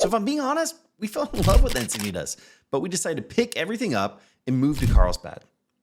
So if I'm being honest, we fell in love with Encinitas, but we decided to pick everything up and move to Carlsbad.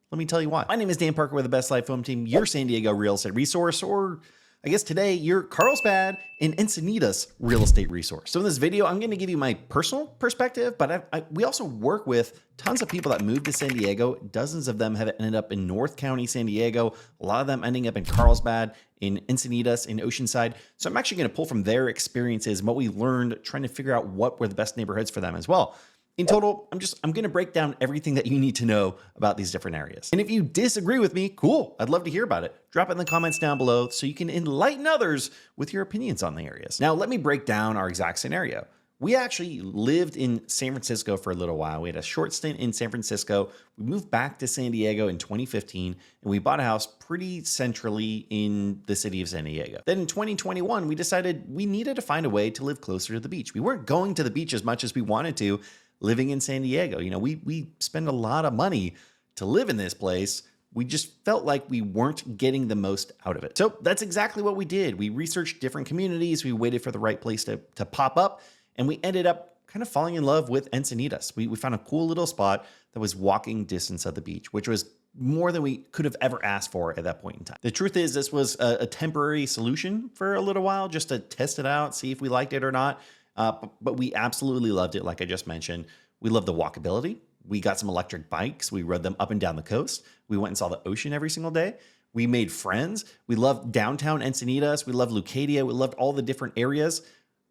Let me tell you why. My name is Dan Parker with the Best Life Home Team, your San Diego real estate resource, or I guess today, your Carlsbad and Encinitas real estate resource. So in this video, I'm going to give you my personal perspective, but we also work with tons of people that moved to San Diego. Dozens of them have ended up in North County, San Diego. A lot of them ending up in Carlsbad, in Encinitas, in Oceanside. So I'm actually going to pull from their experiences and what we learned, trying to figure out what were the best neighborhoods for them as well. In total, I'm going to break down everything that you need to know about these different areas. And if you disagree with me, cool. I'd love to hear about it. Drop it in the comments down below so you can enlighten others with your opinions on the areas. Now, let me break down our exact scenario. We actually lived in San Francisco for a little while. We had a short stint in San Francisco. We moved back to San Diego in 2015, and we bought a house pretty centrally in the city of San Diego. Then in 2021, we decided we needed to find a way to live closer to the beach. We weren't going to the beach as much as we wanted to living in San Diego. You know, we spend a lot of money to live in this place. We just felt like we weren't getting the most out of it. So that's exactly what we did. We researched different communities. We waited for the right place to pop up. And we ended up kind of falling in love with Encinitas. We found a cool little spot that was walking distance of the beach, which was more than we could have ever asked for at that point in time. The truth is this was a temporary solution for a little while just to test it out, see if we liked it or not. But we absolutely loved it. Like I just mentioned, we love the walkability. We got some electric bikes. We rode them up and down the coast. We went and saw the ocean every single day. We made friends. We loved downtown Encinitas. We loved Lucadia. We loved all the different areas.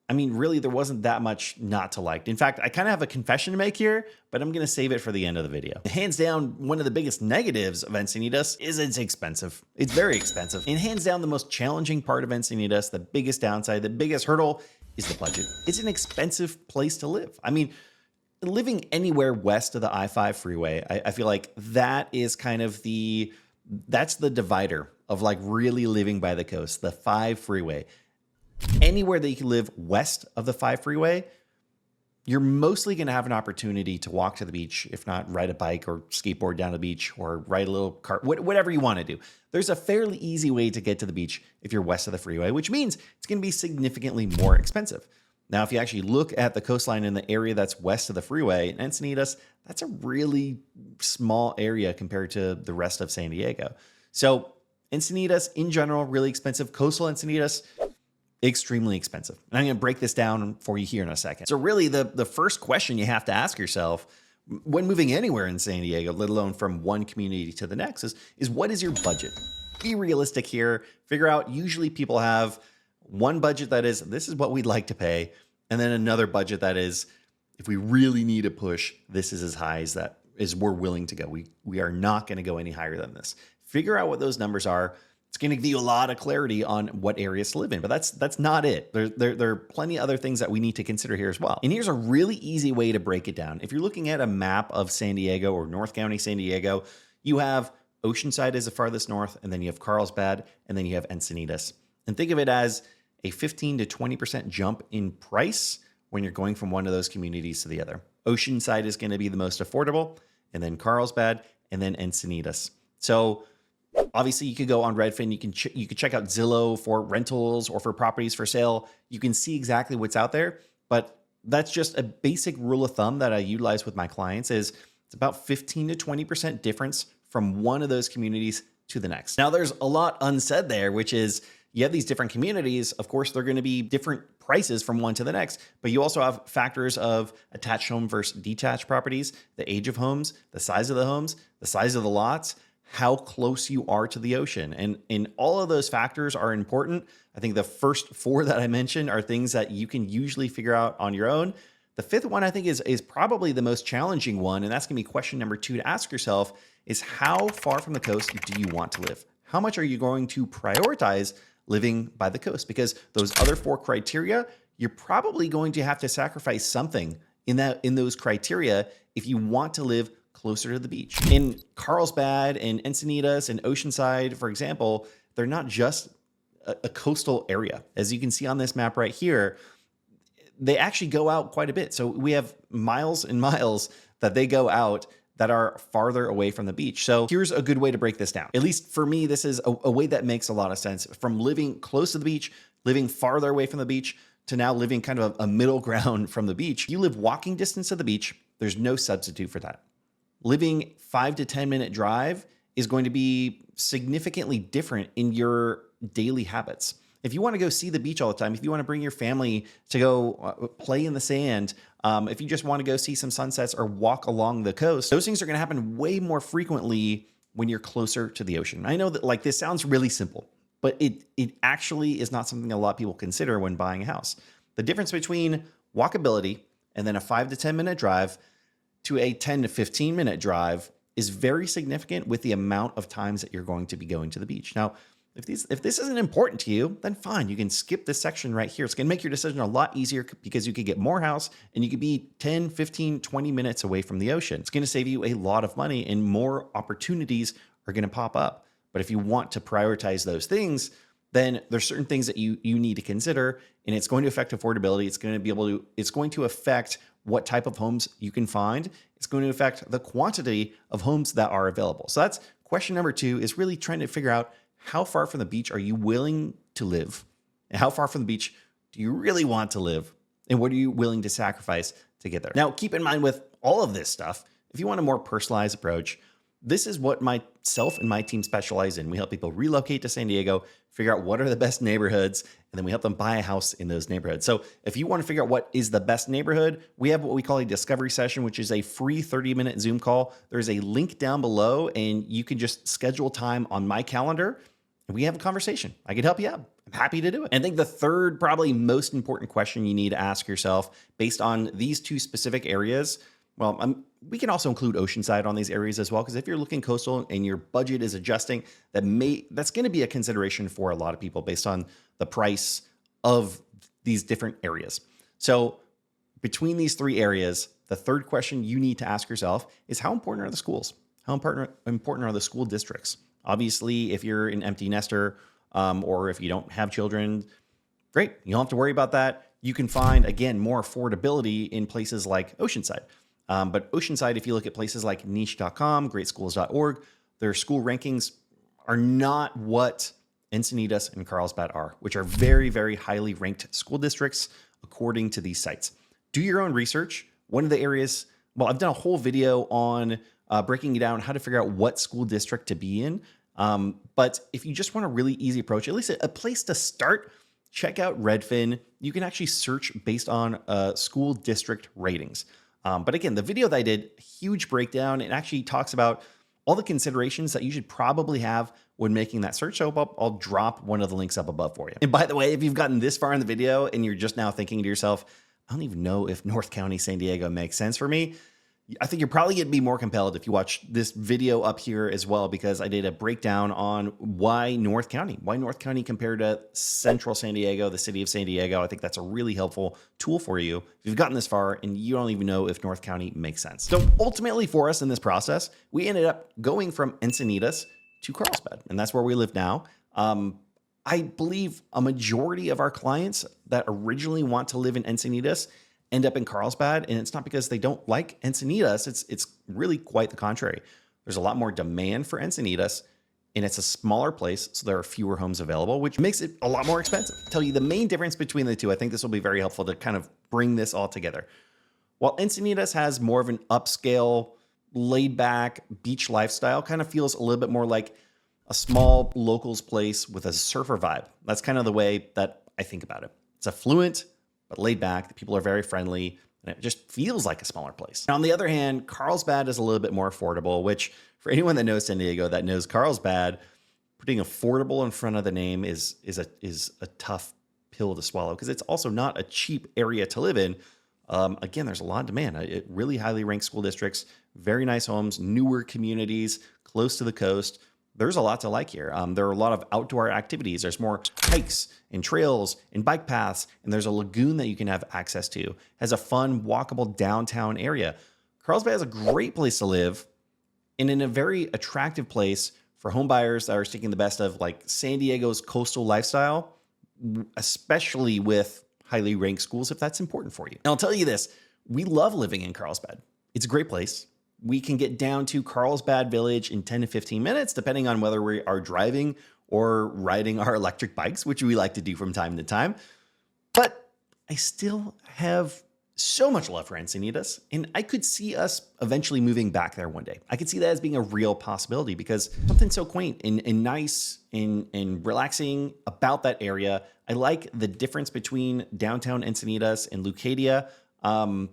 I mean, really, there wasn't that much not to like. In fact, I kind of have a confession to make here, but I'm going to save it for the end of the video. Hands down, one of the biggest negatives of Encinitas is it's expensive. It's very expensive. And hands down, the most challenging part of Encinitas, the biggest downside, the biggest hurdle is the budget. It's an expensive place to live. I mean, living anywhere west of the I-5 freeway, I feel like that is kind of that's the divider of like really living by the coast, the 5 freeway. Anywhere that you can live west of the 5 freeway, you're mostly going to have an opportunity to walk to the beach, if not ride a bike or skateboard down the beach or ride a little car, whatever you want to do. There's a fairly easy way to get to the beach if you're west of the freeway, which means it's going to be significantly more expensive. Now, if you actually look at the coastline in the area that's west of the freeway in Encinitas, that's a really small area compared to the rest of San Diego. So Encinitas in general, really expensive. Coastal Encinitas, extremely expensive. And I'm going to break this down for you here in a second. So really the first question you have to ask yourself when moving anywhere in San Diego, let alone from one community to the next, is what is your budget? Be realistic here. Figure out, usually people have one budget that is, this is what we'd like to pay. And then another budget that is, if we really need a push, this is as high as that is we're willing to go. We are not going to go any higher than this. Figure out what those numbers are. It's going to give you a lot of clarity on what areas to live in, but that's not it. There are plenty of other things that we need to consider here as well. And here's a really easy way to break it down. If you're looking at a map of San Diego or North County, San Diego, you have Oceanside as the farthest north, and then you have Carlsbad, and then you have Encinitas. And think of it as a 15 to 20% jump in price when you're going from one of those communities to the other. Oceanside is going to be the most affordable, and then Carlsbad, and then Encinitas. So obviously, you could go on Redfin. You could check out Zillow for rentals or for properties for sale. You can see exactly what's out there, but that's just a basic rule of thumb that I utilize with my clients is it's about 15 to 20% difference from one of those communities to the next. Now, there's a lot unsaid there, which is you have these different communities. Of course, they're going to be different prices from one to the next, but you also have factors of attached home versus detached properties, the age of homes, the size of the homes, the size of the lots, how close you are to the ocean. And all of those factors are important. I think the first 4 that I mentioned are things that you can usually figure out on your own. The 5th one I think is probably the most challenging one. And that's gonna be question number 2 to ask yourself is how far from the coast do you want to live? How much are you going to prioritize living by the coast? Because those other 4 criteria, you're probably going to have to sacrifice something in those criteria if you want to live closer to the beach. In Carlsbad and Encinitas and Oceanside, for example, they're not just a coastal area. As you can see on this map right here, they actually go out quite a bit. So we have miles and miles that they go out that are farther away from the beach. So here's a good way to break this down. At least for me, this is a way that makes a lot of sense. From living close to the beach, living farther away from the beach, to now living kind of a middle ground from the beach. You live walking distance to the beach. There's no substitute for that. Living 5 to 10 minute drive is going to be significantly different in your daily habits. If you want to go see the beach all the time, if you want to bring your family to go play in the sand, if you just want to go see some sunsets or walk along the coast, those things are going to happen way more frequently when you're closer to the ocean. I know that like this sounds really simple, but it actually is not something a lot of people consider when buying a house. The difference between walkability and then a 5 to 10 minute drive to a 10 to 15 minute drive is very significant with the amount of times that you're going to be going to the beach. Now, if this isn't important to you, then fine, you can skip this section right here. It's going to make your decision a lot easier because you could get more house and you could be 10, 15, 20 minutes away from the ocean. It's going to save you a lot of money and more opportunities are going to pop up. But if you want to prioritize those things, then there's certain things that you need to consider, and it's going to affect affordability. It's going to affect what type of homes you can find. It's going to affect the quantity of homes that are available. So that's question number 2, is really trying to figure out how far from the beach are you willing to live? And how far from the beach do you really want to live? And what are you willing to sacrifice to get there? Now, keep in mind with all of this stuff, if you want a more personalized approach, this is what myself and my team specialize in. We help people relocate to San Diego, figure out what are the best neighborhoods, and then we help them buy a house in those neighborhoods. So if you want to figure out what is the best neighborhood, we have what we call a discovery session, which is a free 30-minute Zoom call. There's a link down below, and you can just schedule time on my calendar, and we have a conversation. I can help you out. I'm happy to do it. And I think the third, probably most important question you need to ask yourself based on these 2 specific areas, well, we can also include Oceanside on these areas as well, because if you're looking coastal and your budget is adjusting, that's going to be a consideration for a lot of people based on the price of these different areas. So between these 3 areas, the third question you need to ask yourself is how important are the schools? How important are the school districts? Obviously, if you're an empty nester or if you don't have children, great. You don't have to worry about that. You can find, again, more affordability in places like Oceanside. But Oceanside, if you look at places like niche.com, greatschools.org, their school rankings are not what Encinitas and Carlsbad are, which are very, very highly ranked school districts according to these sites. Do your own research. One of the areas, well, I've done a whole video on breaking down how to figure out what school district to be in. But if you just want a really easy approach, at least a place to start, check out Redfin. You can actually search based on school district ratings. But again, the video that I did, huge breakdown, it actually talks about all the considerations that you should probably have when making that search. So I'll drop one of the links up above for you. And by the way, if you've gotten this far in the video and you're just now thinking to yourself, I don't even know if North County, San Diego makes sense for me, I think you're probably going to be more compelled if you watch this video up here as well, because I did a breakdown on why North County compared to Central San Diego, the city of San Diego. I think that's a really helpful tool for you if you've gotten this far and you don't even know if North County makes sense. So ultimately for us in this process, we ended up going from Encinitas to Carlsbad, and that's where we live now. I believe a majority of our clients that originally want to live in Encinitas end up in Carlsbad, and it's not because they don't like Encinitas. It's really quite the contrary. There's a lot more demand for Encinitas, and it's a smaller place, so there are fewer homes available, which makes it a lot more expensive. I'll tell you the main difference between the two. I think this will be very helpful to kind of bring this all together. While Encinitas has more of an upscale, laid-back beach lifestyle, kind of feels a little bit more like a small locals place with a surfer vibe. That's kind of the way that I think about it. It's affluent, but laid back. The people are very friendly, and it just feels like a smaller place. Now, on the other hand, Carlsbad is a little bit more affordable, which for anyone that knows San Diego, that knows Carlsbad, putting affordable in front of the name is a tough pill to swallow, because it's also not a cheap area to live in. Again, there's a lot of demand. It really highly ranked school districts, very nice homes, newer communities, close to the coast. There's a lot to like here. There are a lot of outdoor activities. There's more hikes and trails and bike paths, and there's a lagoon that you can have access to. It has a fun, walkable downtown area. Carlsbad is a great place to live, and in a very attractive place for home buyers that are seeking the best of like San Diego's coastal lifestyle, especially with highly ranked schools, if that's important for you. And I'll tell you this, we love living in Carlsbad. It's a great place. We can get down to Carlsbad Village in 10 to 15 minutes, depending on whether we are driving or riding our electric bikes, which we like to do from time to time. But I still have so much love for Encinitas, and I could see us eventually moving back there one day. I could see that as being a real possibility because something so quaint and nice and relaxing about that area. I like the difference between downtown Encinitas and Leucadia. And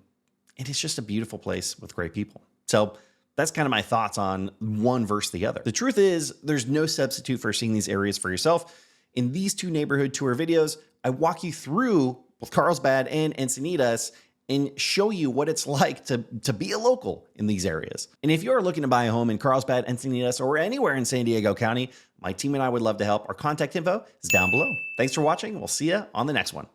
it's just a beautiful place with great people. So that's kind of my thoughts on one versus the other. The truth is, there's no substitute for seeing these areas for yourself. In these two neighborhood tour videos, I walk you through both Carlsbad and Encinitas and show you what it's like to be a local in these areas. And if you're looking to buy a home in Carlsbad, Encinitas, or anywhere in San Diego County, my team and I would love to help. Our contact info is down below. Thanks for watching. We'll see you on the next one.